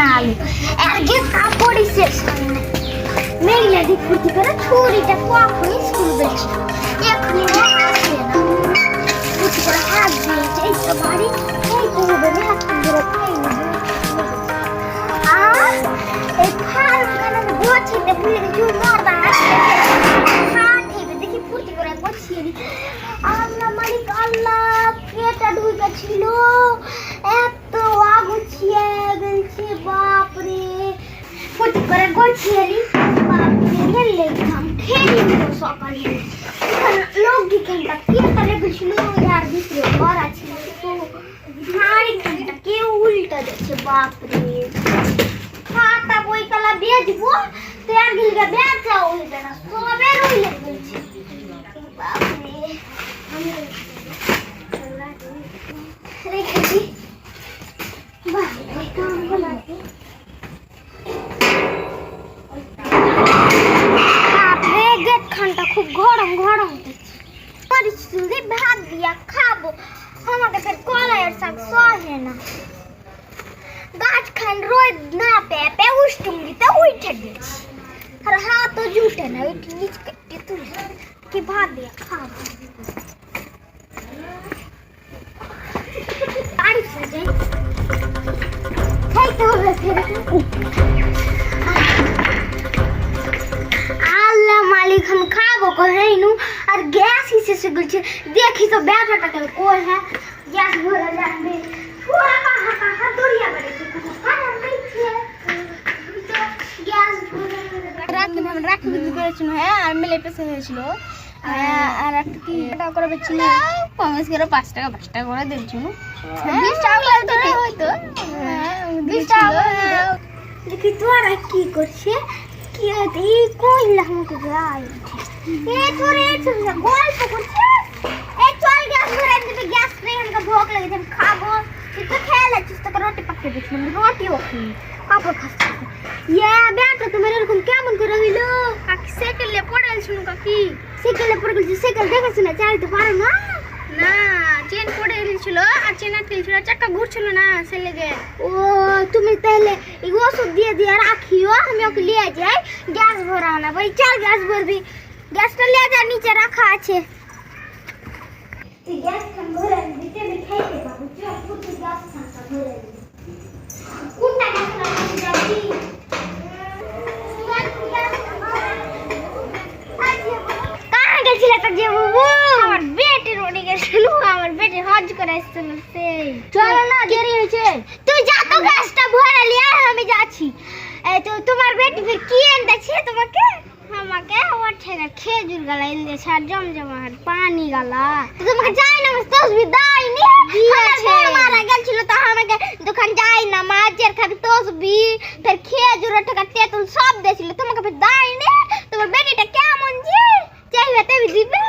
আলু আগে কাপড়ই শেষ হয় না। মেঘলা দিক ফুটি করে ছুরিটা কখনই স্কুল বেছে এখনই ও আসে না। ফুটি করে হাত দিয়েছে এই তো বাড়ি এই তো হবে হাত ধরে খাই এই ফাল কানে গোছিতে ভুলে গেছি মরদা আসছে হাত হেবে দেখি ফুটি করে গোছিয়ে দি আল্লাহ মালিক আল্লাহ কেটা ঢুকে ছিল এত আগুছিয়ে গেছে বাপরে ফুটি করে গোছিয়ে দি বাপরে গেলে কাম খেয়ে নিল সকালে লোক দিকেনটা কেটা রেখেছিল यार ভিতরে ঘর আছে তো নারী কেনটা কেউ উল্টা দিচ্ছে বাপরে খাতা বই কলা বেচবো তো আর গিলগা বেচা হইবে না সবে রইলে বলছি বাপরে আমি রেখেছি বাপরে কাম বলাতে বাপরে গেট খানটা খুব গরম গরম পরিস্থিতি ভাত দিয়া খাবো আমাকে ফের কলাইয়ের শাক সহে না गाछ खान रोज ना पे पे उष्टुंगी तो उठे गेছি আর হাত তো জুটে না ওই নিচ কেটে তুলে কি ভাত দিয়া খাবো আড়ি সাজে খাইতে হবে ফের আল্লাহ মালিক हम খাবো কইনু আর গ্যাস হিসে से গলছে দেখি তো ব্যাটাটা কেন কই হ্যাঁ গ্যাস ভরা যাবে পুরা কাহা দরিয়া বলে রাখি বিক্রি করেছিল হ্যাঁ আর মেলে পেছে হয়েছিল আর একটা কি টাকা করে বেচছিল 5 করে 5 টাকা করে দিয়েছিল 20 টাকা করে তো হয়তো 20 টাকা দেখি তোরা কি করছে কি হতে কইলা আমাকে যাই তোরে গল্প করছে চল গ্যাস ভরে দিবি গ্যাস নেই আমাকে ভোক লেগেছে আমি খাবো তুই তো খেয়ে লাগছিস তোকে রুটি পাকিয়ে দিচ্ছিলাম রুটি ওখানে কাপড় খাচ্ছি বেটা তোমার এরকম কেমন করে হইলো কাকি সাইকেলে পড়েছিল কাকি সাইকেলে পড়ে গেছে সাইকেল দেখেছ না চালাতে পারো না না চেন পড়ে গেছিল আর চেন আটকে ছিল চাকা ঘুরছিল না সে লেগে ও তুমি তাহলে এই ওষুধ দিয়ে দিয়ে রাখিও আমি ওকে নিয়ে যাই গ্যাস ভরাও না ভাই চল গ্যাস ভরবি গ্যাসটা নিয়ে যা নিচে রাখা আছে তুই গ্যাস খান ভরে দিতে খাইতে পাবো চল পুরো গ্যাস খানটা ভরে কোনটা গ্যাস রাখতে যাবি আমার বেটি রোডে গেছিল আমার বেটি হজ করে আসছিল সেই চলো না দেরি হয়েছে তুই যা তো গ্যাসটা ভরে লিয়া আমি যাচ্ছি এই তো তোমার বেটি ফির কি এনেছে তোমাকে আমাকে ওঠে না খেজুর গালা এনেছে আর জমজমাট পানি গালা তোমাকে যাই না তসবি দাইনি আমার মারা গেছিল তো আমাকে দোকান যাই না মাছের খাবি তসবি ফির খেজুর টাকা তেতুল সব দিয়েছিল তোমাকে ফির দাইনি তোমার বেটিটা কেমন জি চাইবে তবে দিবে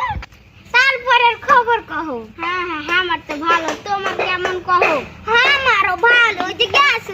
তারপরের খবর কহো হ্যাঁ আমার তো ভালো তোমার কেমন কহো হ্যাঁ আমারও ভালো ওই যে গ্যাস